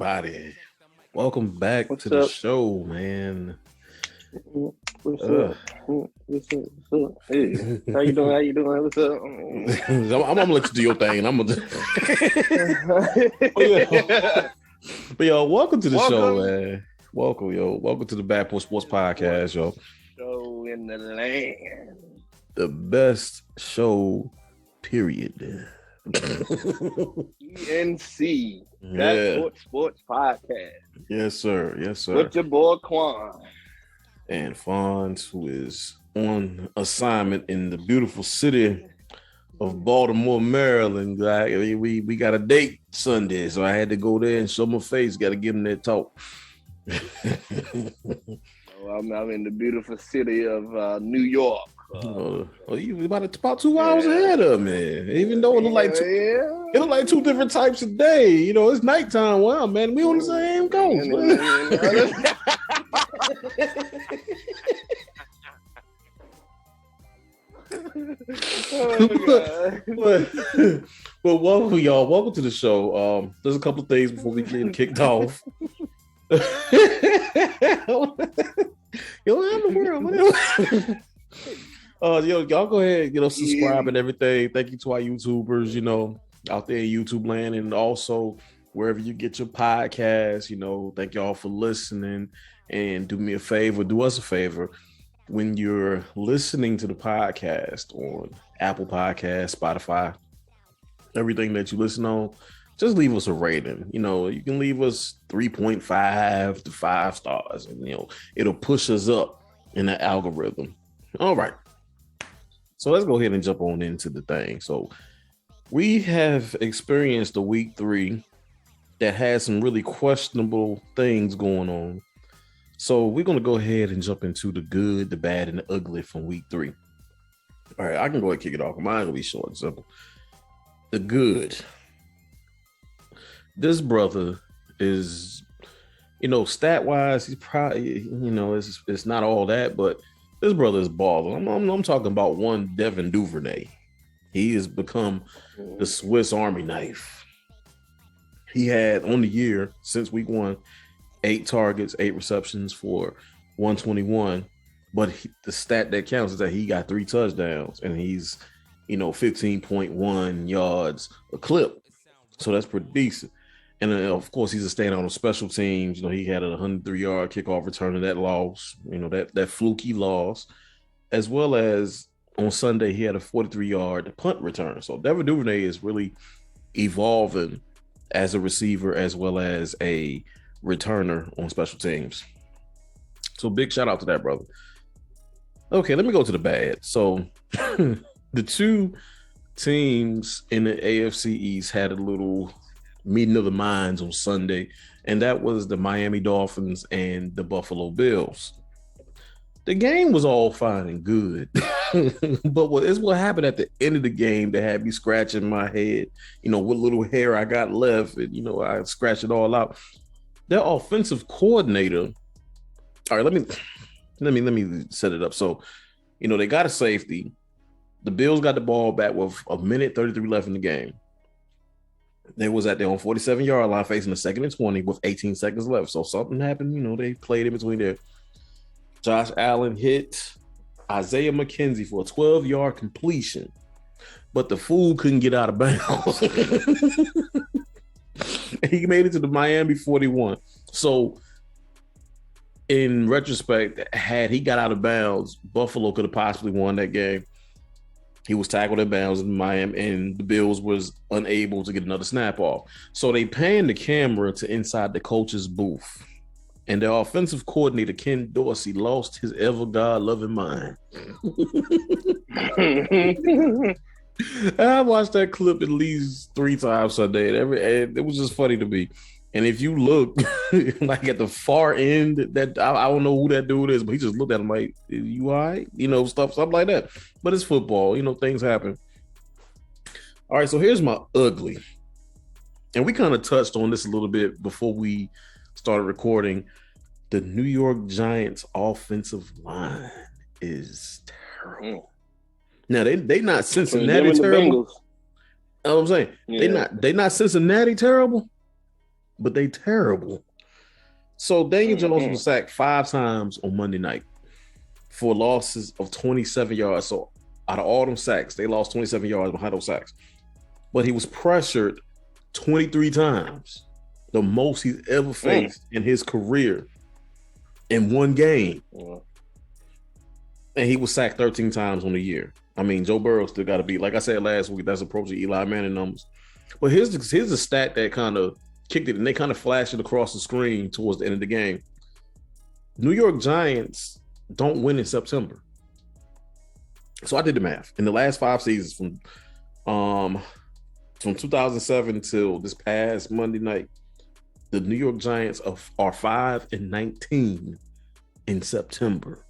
everybody. Welcome back What's to the up? show, man. What's up? What's up? What's up? Hey, how you doing? How you doing? What's up? I'm gonna let you do your thing. And I'm gonna. But yo, welcome to the show, man. Welcome, yo. Welcome to the Bad Boy Sports Podcast, yo. Show in the land. The best show, period. ENC. Yeah. Porch Sports Podcast. Yes, sir. Yes, sir. With your boy Quan. And Fonz, who is on assignment in the beautiful city of Baltimore, Maryland. We got a date Sunday, so I had to go there and show my face. Got to give him that talk. I'm in the beautiful city of New York. You about 2 hours ahead of me. Even though it look like two different types of day. You know, it's nighttime. Wow, man, we on the same coast. Well, welcome, y'all. Welcome to the show. There's a couple of things before we get kicked off. Y'all go ahead, subscribe and everything. Thank you to our YouTubers, out there in YouTube land, and also wherever you get your podcasts. Thank y'all for listening. And do us a favor. When you're listening to the podcast on Apple Podcasts, Spotify, everything that you listen on, just leave us a rating. You can leave us 3.5 to 5 stars, and it'll push us up in the algorithm. All right. So let's go ahead and jump on into the thing. So we have experienced a week 3 that had some really questionable things going on. So we're going to go ahead and jump into the good, the bad, and the ugly from week 3. All right, I can go ahead and kick it off. Mine will be short and simple. The good. This brother is, stat-wise, he's probably, it's not all that, but this brother is balling. I'm talking about one Devin Duvernay. He has become the Swiss Army knife. He had, on the year, since week 1, 8 targets, 8 receptions for 121. But the stat that counts is that he got 3 touchdowns, and he's, 15.1 yards a clip. So that's pretty decent. And of course, he's a standout on special teams. He had a 103-yard kickoff return of that loss, that fluky loss, as well as on Sunday, he had a 43-yard punt return. So Devin Duvernay is really evolving as a receiver as well as a returner on special teams. So big shout out to that brother. Okay, let me go to the bad. So the 2 teams in the AFC East had a little meeting of the minds on Sunday, and that was the Miami Dolphins and the Buffalo Bills. The game was all fine and good, but what happened at the end of the game that had me scratching my head, what little hair I got left, and I scratched it all out. Their offensive coordinator. All right, let me set it up. So, they got a safety. The Bills got the ball back with 1:33 left in the game. They was at their own 47-yard line facing the 2nd and 20 with 18 seconds left. So something happened. They played in between there. Josh Allen hit Isaiah McKenzie for a 12-yard completion, but the fool couldn't get out of bounds. He made it to the Miami 41. So in retrospect, had he got out of bounds, Buffalo could have possibly won that game. He was tackled in bounds in Miami, and the Bills was unable to get another snap off. So they panned the camera to inside the coach's booth, and their offensive coordinator, Ken Dorsey, lost his ever God-loving mind. I watched that clip at least 3 times Sunday, and it was just funny to me. And if you look like at the far end, that I don't know who that dude is, but he just looked at him like, "You all right?" Stuff like that. But it's football, things happen. All right, so here's my ugly, and we kind of touched on this a little bit before we started recording. The New York Giants offensive line is terrible. Now they not Cincinnati terrible. You know what I'm saying? Yeah. They not Cincinnati terrible. but they terrible. So Daniel Jones was sacked 5 times on Monday night for losses of 27 yards. So out of all them sacks, they lost 27 yards behind those sacks. But he was pressured 23 times, the most he's ever faced in his career in one game. And he was sacked 13 times on the year. I mean, Joe Burrow still got to be, like I said last week, that's approaching Eli Manning numbers. But here's the stat that kind of kicked it, and they kind of flashed it across the screen towards the end of the game. New York Giants don't win in September. So I did the math. In the last 5 seasons, from 2007 till this past Monday night, the New York Giants are 5-19 in September.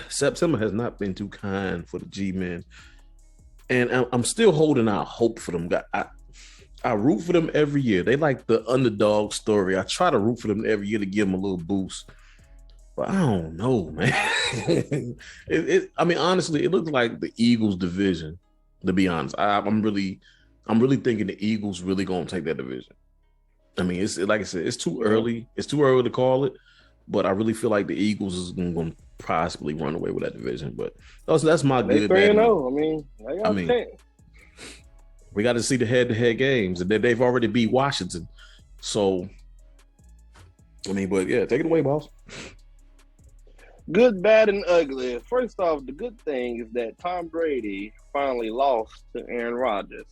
September has not been too kind for the G-men. And I'm still holding out hope for them. I root for them every year. They like the underdog story. I try to root for them every year to give them a little boost. But I don't know, man. I mean, honestly, it looks like the Eagles division, to be honest. I'm really thinking the Eagles really gonna take that division. I mean, it's like I said, it's too early. It's too early to call it, but I really feel like the Eagles is gonna possibly run away with that division. But that's my good. 3-0. I mean, we got to see the head-to-head games, and they've already beat Washington. So, I mean, but yeah, take it away, boss. Good, bad, and ugly. First off, the good thing is that Tom Brady finally lost to Aaron Rodgers.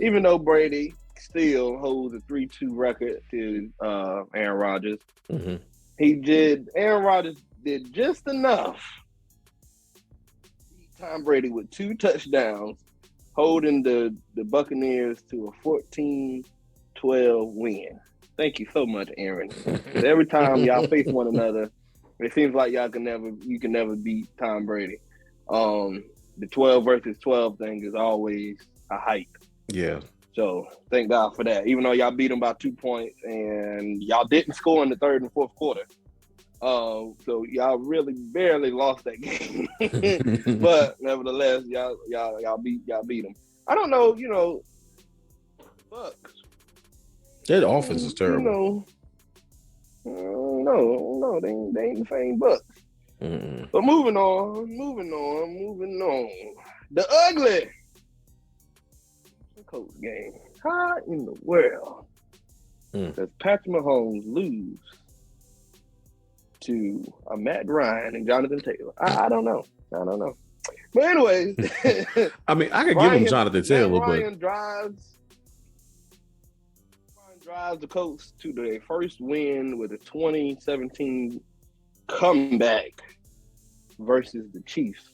Even though Brady still holds a 3-2 record to Aaron Rodgers, Aaron Rodgers did just enough to beat Tom Brady with 2 touchdowns, holding the Buccaneers to a 14-12 win. Thank you so much, Aaron. Every time y'all face one another, it seems like you can never beat Tom Brady. The 12 versus 12 thing is always a hype. Yeah. So thank God for that. Even though y'all beat them by 2 points and y'all didn't score in the third and fourth quarter. So y'all really barely lost that game. But nevertheless, y'all beat them. I don't know, Bucks. Their offense is terrible. No, they ain't the same Bucks. But moving on. The ugly coach game. How in the world does Patrick Mahomes lose to a Matt Ryan and Jonathan Taylor? I don't know. But anyways, I mean, I could give him Jonathan Taylor, Ryan drives the Colts to their first win with a 2017 comeback versus the Chiefs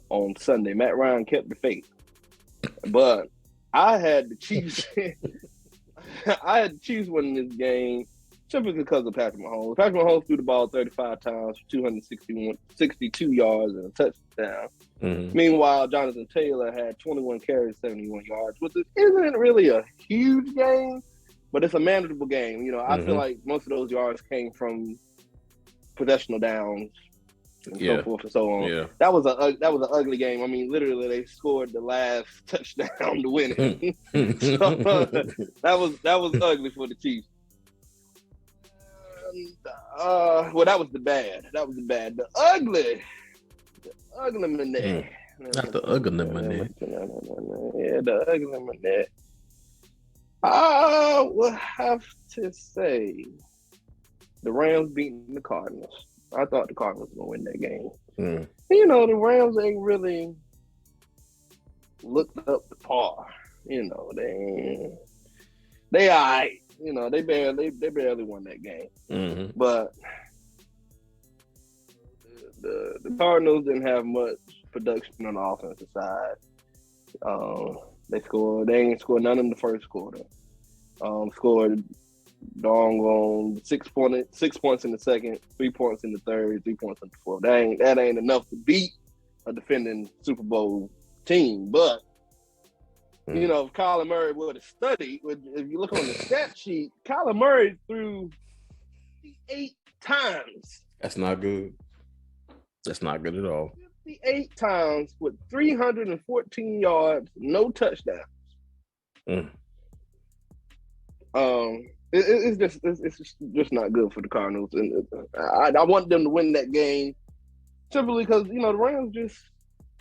on Sunday. Matt Ryan kept the faith, but I had the Chiefs. I had the Chiefs winning this game simply because of Patrick Mahomes. Patrick Mahomes threw the ball 35 times for 262 yards and a touchdown. Meanwhile, Jonathan Taylor had 21 carries, 71 yards, which isn't really a huge game, but it's a manageable game. I feel like most of those yards came from possessional downs and so forth and so on. Yeah. That was an ugly game. I mean, literally, they scored the last touchdown to win it. So, that was ugly for the Chiefs. Well, that was the bad. The ugly manette. Not the ugly manette. Yeah, the ugly manette. I will have to say the Rams beating the Cardinals. I thought the Cardinals were going to win that game. The Rams ain't really looked up to par. They all right. They barely won that game. But the Cardinals didn't have much production on the offensive side. They ain't scored none in the first quarter. Scored doggone 6 points in the second, 3 points in the third, 3 points in the fourth. That ain't enough to beat a defending Super Bowl team. But if Kyler Murray would have studied, if you look on the stat sheet, Kyler Murray threw 8 times. That's not good. That's not good at all. 58 times with 314 yards, no touchdowns. It's just not good for the Cardinals, and I want them to win that game simply because the Rams just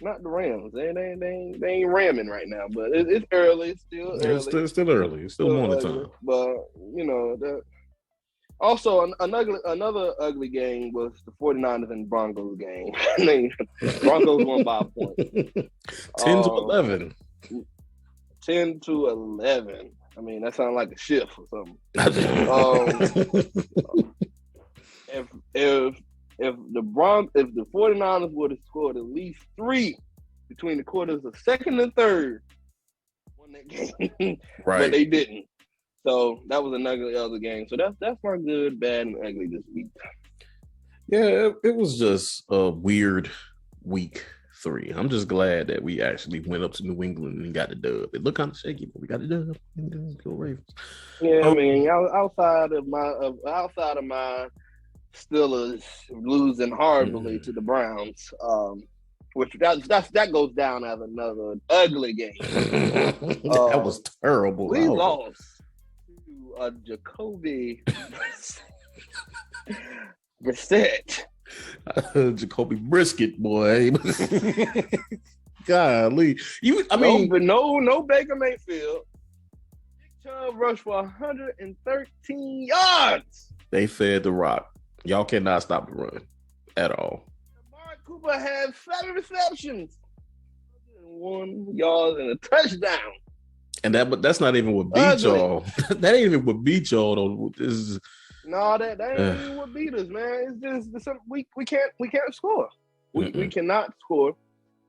not the Rams. They ain't ramming right now, but it's early. It's still early. It's still early. It's still morning time. But that. Also, another ugly game was the 49ers and Broncos game. Broncos won by a point. 10-11. 10-11. I mean, that sounds like a shift or something. If the 49ers would have scored at least 3 between the quarters of second and third, won that game. Right. But they didn't. So that was an ugly other game. So that's my good, bad, and ugly this week. Yeah, it was just a weird week 3. I'm just glad that we actually went up to New England and got the dub. It looked kind of shaky, but we got the dub. Go Ravens. Yeah, I mean, outside of my Steelers losing horribly to the Browns, which that goes down as another ugly game. That was terrible. We lost to Jacoby Brissett. Jacoby Brisket, boy. Golly. No Baker Mayfield. Nick Chubb rushed for 113 yards. They fed the rock. Y'all cannot stop the run at all. Mark Cooper had 7 receptions, 1 yard and a touchdown. And that's not even what beat y'all. That ain't even what beat y'all though. No, that ain't even what beat us, man. It's just we can't score. We cannot score.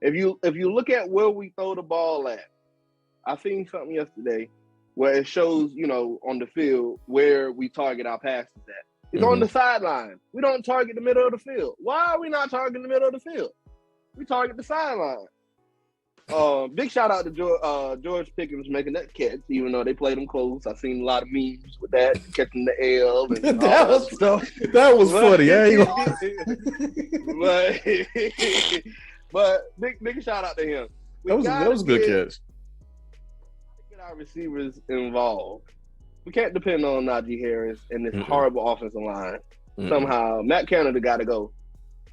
If you look at where we throw the ball at, I seen something yesterday where it shows, on the field where we target our passes at. It's on the sideline. We don't target the middle of the field. Why are we not targeting the middle of the field? We target the sideline. Big shout out to George Pickens making that catch, even though they played him close. I've seen a lot of memes with that, catching the L and that all that stuff. That was funny. But big shout out to him. That was a good catch. Get our receivers involved. We can't depend on Najee Harris and this horrible offensive line. Somehow, Matt Canada got to go.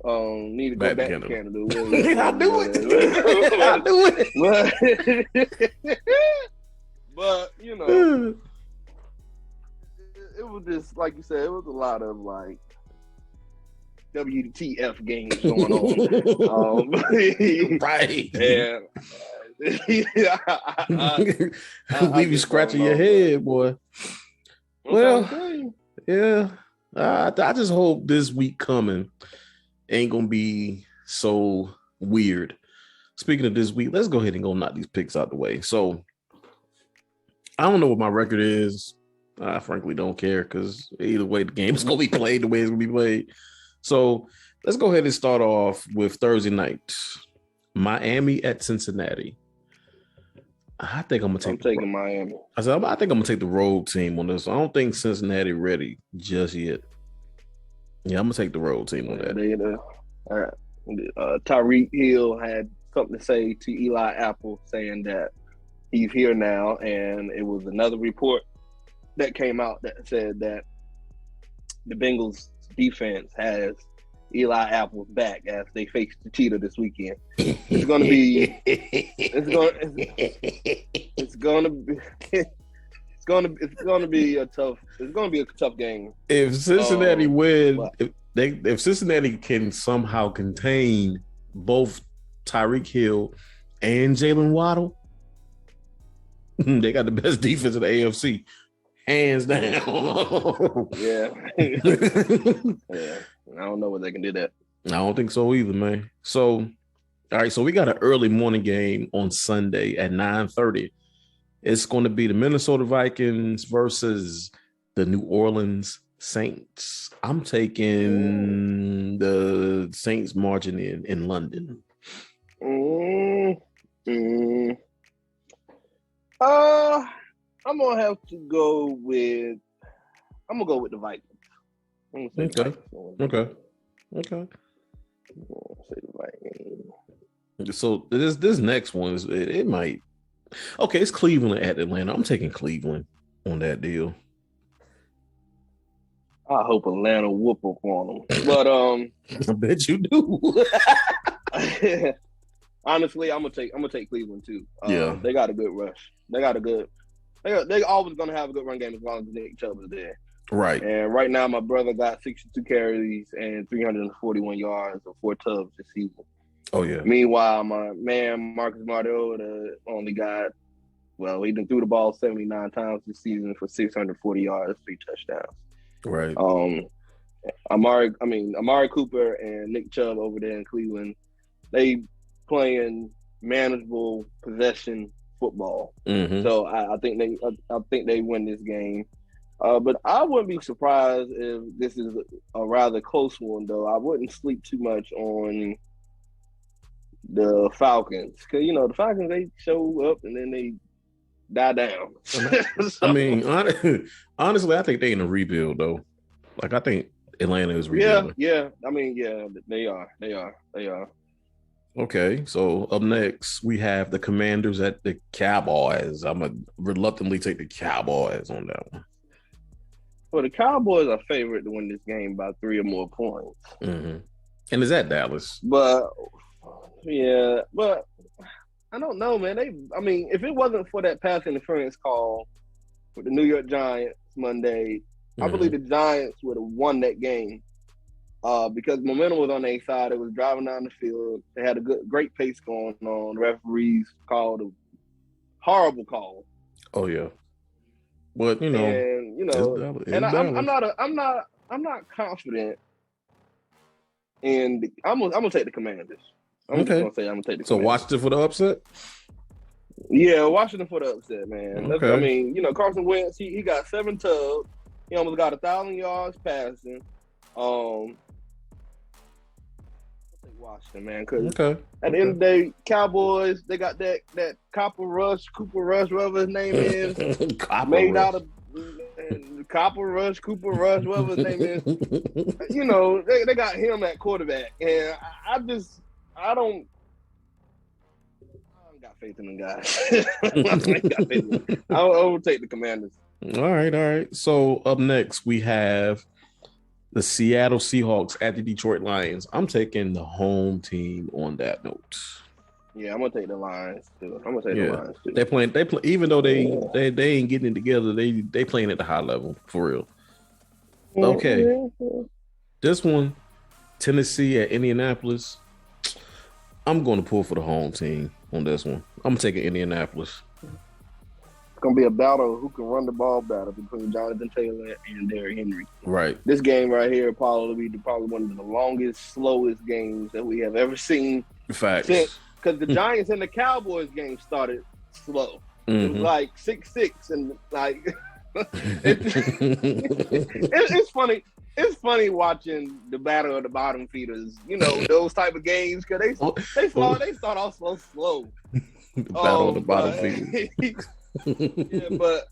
Need to go back to Canada. I knew it. But it was just like you said. It was a lot of like WTF games going on. Right. Leave you scratching your head, boy. Well, yeah. I just hope this week coming ain't gonna be so weird. Speaking of this week, let's go ahead and go knock these picks out the way. So I don't know what my record is. I frankly don't care because either way the game is gonna be played the way it's gonna be played. So let's go ahead and start off with Thursday night. Miami at Cincinnati. I think I'm taking Miami. I think I'm gonna take the road team on this. I don't think Cincinnati ready just yet. Yeah, I'm gonna take the road team on that. All right. Tyreek Hill had something to say to Eli Apple, saying that he's here now, and it was another report that came out that said that the Bengals defense has Eli Apple's back as they face the Cheetah this weekend. It's gonna be a tough game. If Cincinnati win, if Cincinnati can somehow contain both Tyreek Hill and Jalen Waddle, they got the best defense in the AFC, hands down. Yeah. I don't know whether they can do that. I don't think so either, man. So, all right, so we got an early morning game on Sunday at 9:30. It's going to be the Minnesota Vikings versus the New Orleans Saints. I'm taking the Saints marching in London. I'm gonna have to go with. I'm gonna go with the Vikings. Okay. So this next one is it might. Okay, it's Cleveland at Atlanta. I'm taking Cleveland on that deal. I hope Atlanta whoop up on them. But I bet you do. honestly, I'm gonna take Cleveland too. Yeah. They got a good rush. They always gonna have a good run game as long as Nick Chubb is there. Right. And right now, my brother got 62 carries and 341 yards or 4 tubs this season. Oh yeah. Meanwhile, my man Marcus Mariota only got, well, he done threw the ball 79 times this season for 640 yards, 3 touchdowns. Right. Amari Cooper and Nick Chubb over there in Cleveland, they playing manageable possession football. Mm-hmm. So I think they win this game. But I wouldn't be surprised if this is a rather close one, though. I wouldn't sleep too much on the Falcons because the Falcons, they show up and then they die down. I mean, honestly, I think they in a rebuild though. Like I think Atlanta is rebuilding. Yeah. I mean, yeah, they are. Okay, so up next we have the Commanders at the Cowboys. I'm gonna reluctantly take the Cowboys on that one. Well, the Cowboys are favored to win this game by 3 or more points. Mm-hmm. And is that Dallas? But I don't know, man. If it wasn't for that pass interference call with the New York Giants Monday, I believe the Giants would have won that game because momentum was on their side. It was driving down the field. They had a great pace going on. The referees called a horrible call. Oh yeah, but I'm not confident. And I'm gonna take the Commanders. I'm gonna take the Commanders. So Washington for the upset? Yeah, Washington for the upset, man. Okay. Carson Wentz, he got 7 tubs. He almost got 1,000 yards passing. I'll take Washington, man, because at the end of the day, Cowboys, they got that Cooper Rush, whatever his name is, out of Cooper Rush, whatever his name is. They got him at quarterback, and I don't got faith in them guys. I will take the Commanders. All right. So up next we have the Seattle Seahawks at the Detroit Lions. I'm taking the home team on that note. Yeah, I'm gonna take the Lions too. The Lions too. They play, even though they ain't getting it together. They playing at the high level for real. Okay, this one, Tennessee at Indianapolis. I'm going to pull for the home team on this one. I'm taking Indianapolis. It's going to be a battle who can run the ball battle between Jonathan Taylor and Derrick Henry. Right. This game right here probably one of the longest, slowest games that we have ever seen. Facts. Because the Giants and the Cowboys game started slow. It was like 6-6 and like it's funny. It's funny watching the battle of the bottom feeders, those type of games, because they start off so slow. The battle of the bottom feeders. Yeah, but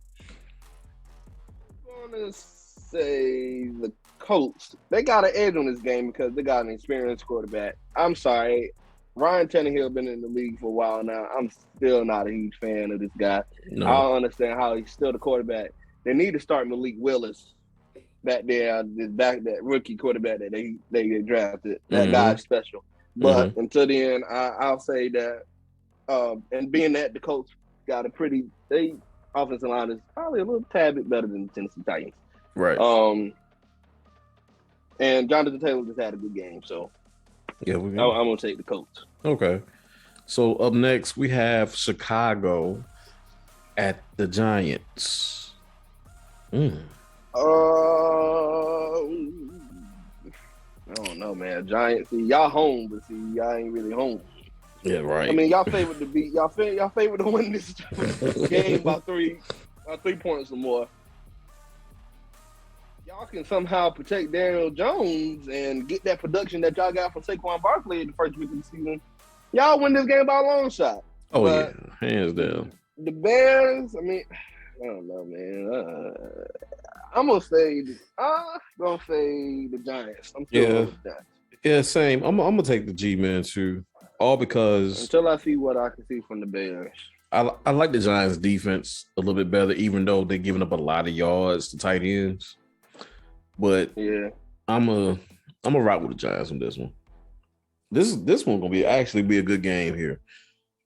I'm going to say the Colts, they got an edge on this game because they got an experienced quarterback. I'm sorry. Ryan Tannehill been in the league for a while now. I'm still not a huge fan of this guy. No. I don't understand how he's still the quarterback. They need to start Malik Willis back there, that rookie quarterback that they drafted. That guy's special. But until then, I'll say that, and being that the Colts got they offensive line is probably a little tad bit better than the Tennessee Titans. Right. And Jonathan Taylor just had a good game, so yeah, I'm gonna take the Colts. Okay. So up next we have Chicago at the Giants. I don't know, man. Giants, see, y'all home, but see, y'all ain't really home. Yeah, right. I mean, y'all favored to beat. Y'all favored to win this game by 3 points or more. Y'all can somehow protect Daniel Jones and get that production that y'all got from Saquon Barkley in the first week of the season. Y'all win this game by a long shot. Oh, but yeah, hands down. The Bears, I mean, I don't know, man. I'm gonna say the Giants. I'm still going with the Giants. Yeah, same. I'm gonna take the G-Man too. All because until I see what I can see from the Bears. I like the Giants defense a little bit better, even though they're giving up a lot of yards to tight ends. But Yeah. I'm a rock with the Giants on this one. This one gonna be actually be a good game here.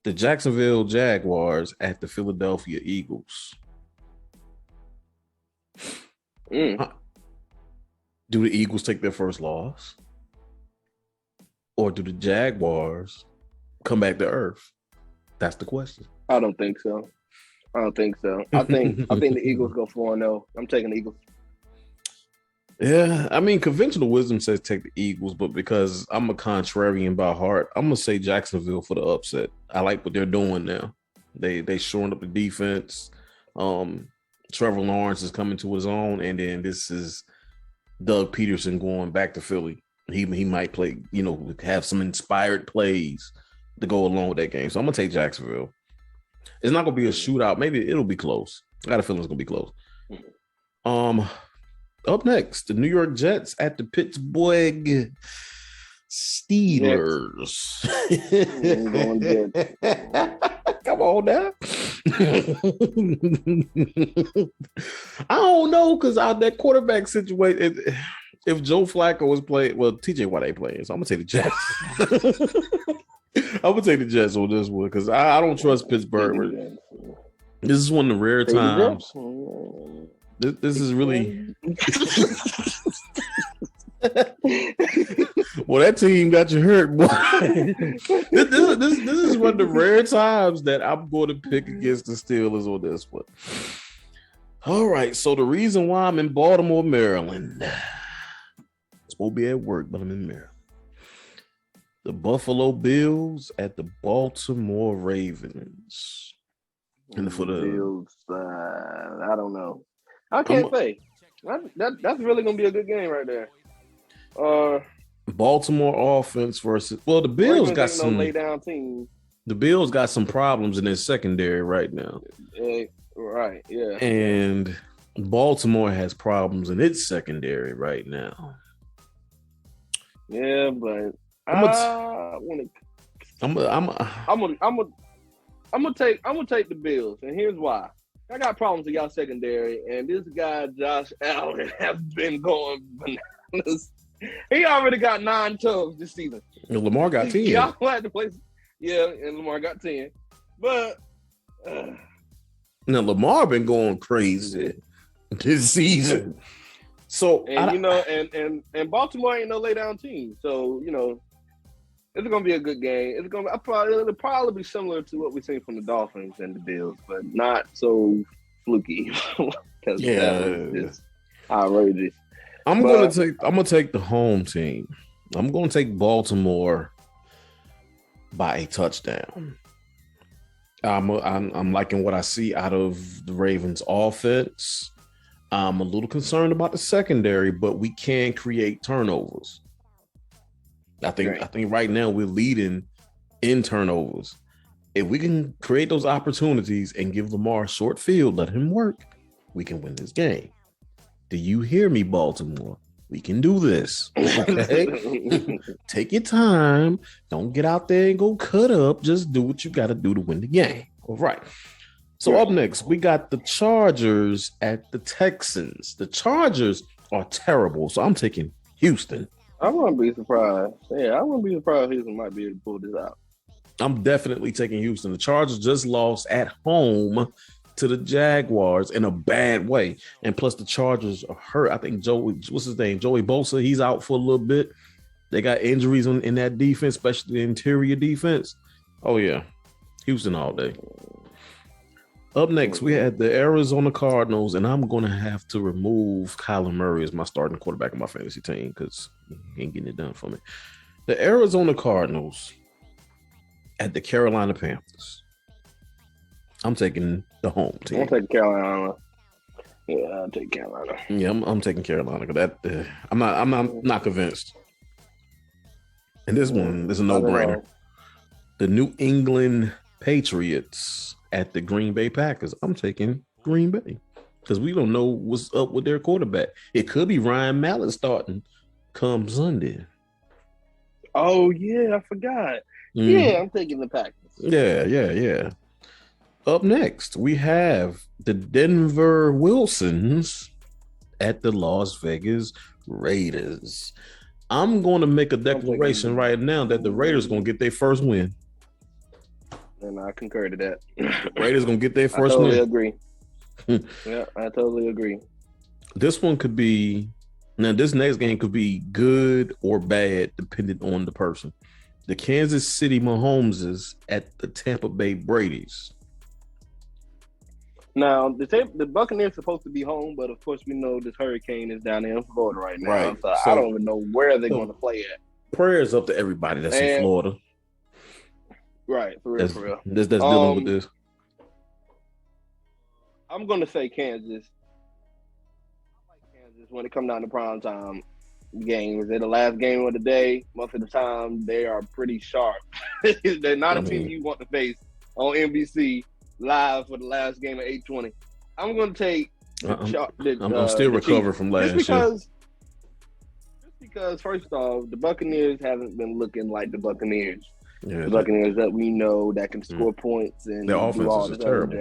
The Jacksonville Jaguars at the Philadelphia Eagles. Do the Eagles take their first loss? Or do the Jaguars come back to earth? That's the question. I don't think so. I think the Eagles go 4-0. I'm taking the Eagles. Yeah, I mean, conventional wisdom says take the Eagles, but because I'm a contrarian by heart, I'm gonna say Jacksonville for the upset. I like what they're doing now. They shoring up the defense. Trevor Lawrence is coming to his own, and then this is Doug Peterson going back to Philly. He might play, have some inspired plays to go along with that game. So I'm gonna take Jacksonville. It's not gonna be a shootout. Maybe it'll be close. I got a feeling it's gonna be close. Up next, the New York Jets at the Pittsburgh Steelers. Come on now. I don't know, because that quarterback situation, if Joe Flacco was playing, well, TJ Watt ain't playing, so I'm gonna take the Jets. I'm gonna take the Jets on this one because I don't trust Pittsburgh. This is one of the rare times. This is really well, that team got you hurt, boy. this is one of the rare times that I'm going to pick against the Steelers on this one. All right, so the reason why I'm in Baltimore, Maryland, it's supposed to be at work, but I'm in Maryland. The Buffalo Bills at the Baltimore Ravens. And for the Bills, I don't know. I can't say. That's really gonna be a good game right there. Baltimore offense versus the Bills got some lay down team. The Bills got some problems in their secondary right now. Right, yeah. And Baltimore has problems in its secondary right now. Yeah, but I'm gonna take the Bills, and here's why. I got problems with y'all secondary, and this guy Josh Allen has been going bananas. He already got 9 tubs this season. And Lamar got 10. Y'all had to play. Yeah, and Lamar got 10. But now Lamar been going crazy this season. So and Baltimore ain't no lay down team. So it's gonna be a good game. It'll probably be similar to what we've seen from the Dolphins and the Bills, but not so fluky. It's outrageous. I'm gonna take the home team. I'm gonna take Baltimore by a touchdown. I'm liking what I see out of the Ravens offense. I'm a little concerned about the secondary, but we can create turnovers. I think right now we're leading in turnovers. If we can create those opportunities and give Lamar a short field, let him work, we can win this game. Do you hear me, Baltimore? We can do this. Okay? Take your time. Don't get out there and go cut up. Just do what you got to do to win the game. All right. So up next, we got the Chargers at the Texans. The Chargers are terrible, so I'm taking Houston. I wouldn't be surprised. Yeah, I wouldn't be surprised Houston might be able to pull this out. I'm definitely taking Houston. The Chargers just lost at home to the Jaguars in a bad way. And plus the Chargers are hurt. I think Joey Bosa, he's out for a little bit. They got injuries in that defense, especially the interior defense. Oh, yeah. Houston all day. Up next, we had the Arizona Cardinals, and I'm going to have to remove Kyler Murray as my starting quarterback of my fantasy team because he ain't getting it done for me. The Arizona Cardinals at the Carolina Panthers. I'm taking the home team. I'll take Carolina. Yeah, I'll take Carolina. Yeah, I'm taking Carolina. I'm not convinced. And this one is a no-brainer. The New England Patriots at the Green Bay Packers. I'm taking Green Bay because we don't know what's up with their quarterback. It could be Ryan Mallett starting come Sunday. Oh, yeah, I forgot. Yeah, I'm taking the Packers. Yeah. Up next, we have the Denver Wilsons at the Las Vegas Raiders. I'm going to make a declaration right now that the Raiders going to get their first win. And I concur to that. Raiders going to get their first win. I totally agree. Yeah, I totally agree. This one could be, now this next game could be good or bad depending on the person. The Kansas City Mahomeses at the Tampa Bay Brady's. Now, the Buccaneers supposed to be home, but of course we know this hurricane is down there in Florida right now. Right. So I don't even know where they're going to play at. Prayers up to everybody that's in Florida. Right, for real. That's dealing with this. I'm going to say Kansas. I like Kansas when it comes down to prime time games. They're the last game of the day. Most of the time, they are pretty sharp. They're not a team you want to face on NBC live for the last game at 8:20. I'm going to take. I'm still recovering from last year. Just because, first off, the Buccaneers haven't been looking like the Buccaneers. Yeah, the Buccaneers that we know that can score points and their offense is terrible.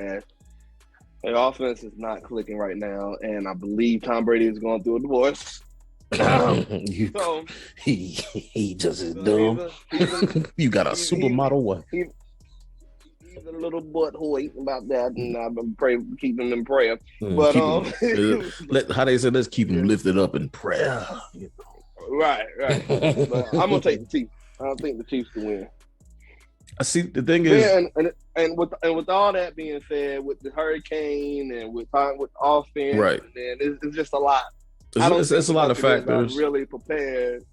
Their offense is not clicking right now, and I believe Tom Brady is going through a divorce. So he just is dumb. You got a supermodel wife. He's a little butthole about that, and I've been keep him in prayer. But how they said, let's keep him lifted up in prayer. You know. Right. But I'm gonna take the Chiefs. I don't think the Chiefs can win. I see. The thing is, and with all that being said, with the hurricane and with offense, right? And it's just a lot. It's a lot of factors. Really prepared.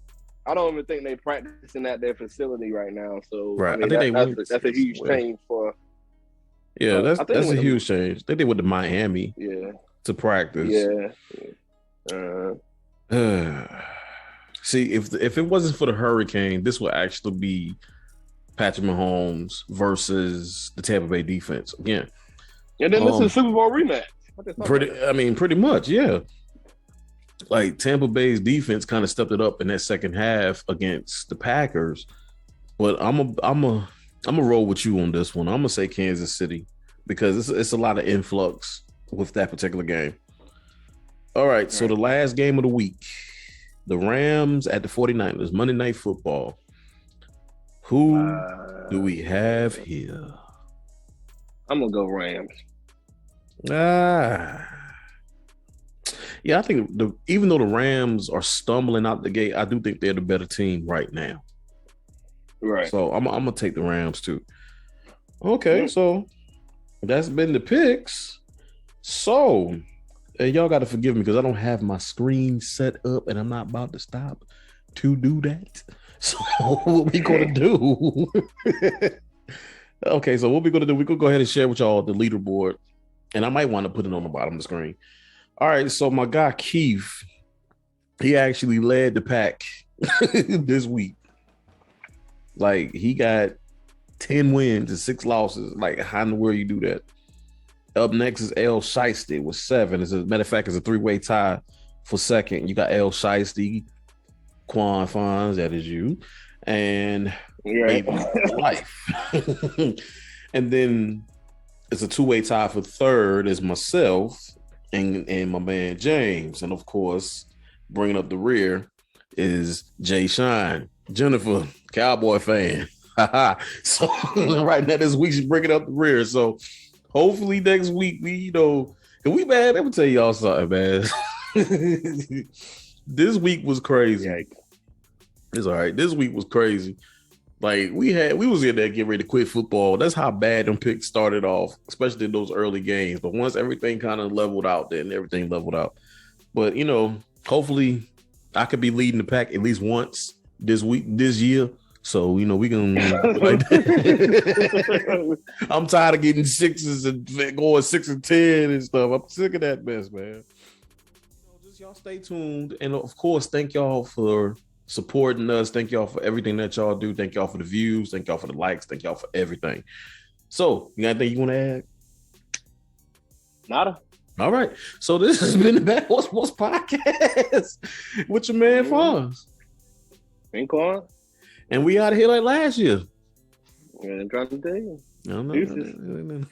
I don't even think they're practicing at their facility right now. So right, I think that's a huge change for. Yeah, that's a huge change. They did with the Miami. Yeah. To practice. Yeah. See, if it wasn't for the hurricane, this would actually be Patrick Mahomes versus the Tampa Bay defense again. And then this is a Super Bowl rematch. Pretty much, yeah. Like Tampa Bay's defense kind of stepped it up in that second half against the Packers, but I'm a roll with you on this one. I'm gonna say Kansas City because it's a lot of influx with that particular game. All right, so the last game of the week, the Rams at the 49ers, Monday Night Football. Who do we have here? I'm going to go Rams. Yeah, I think even though the Rams are stumbling out the gate, I do think they're the better team right now. Right. So I'm going to take the Rams too. Okay, so that's been the picks. So, y'all got to forgive me because I don't have my screen set up and I'm not about to stop to do that. So what we gonna do? Okay, so what we gonna do? We could go ahead and share with y'all the leaderboard, and I might want to put it on the bottom of the screen. All right, so my guy Keith, he actually led the pack this week. Like he got 10 wins and 6 losses. Like how in the world you do that? Up next is El Shiesty with 7. As a matter of fact, it's a 3-way tie for second. You got El Shiesty, Quan Fons, that is you, and Life. And then it's a 2-way tie for third is myself and my man James. And of course, bringing up the rear is Jay Shine, Jennifer, Cowboy fan. So right now this week she's bringing up the rear. So hopefully next week we man, let me tell y'all something, man. This week was crazy. It's all right. This week was crazy. Like we was in there getting ready to quit football. That's how bad them picks started off, especially in those early games. But once everything kind of leveled out, then everything leveled out. But hopefully I could be leading the pack at least once this year. So we can. I'm tired of getting 6s and going 6 and 10 and stuff. I'm sick of that mess, man. Just y'all stay tuned, and of course, thank y'all for supporting us. Thank y'all for everything that y'all do. Thank y'all for the views. Thank y'all for the likes. Thank y'all for everything. So, you got anything you want to add? Nada. All right. So this has been the Bad What's podcast with your man Fonz. Ain't Quan. And we out of here like last year. I'm trying to tell you. I don't know.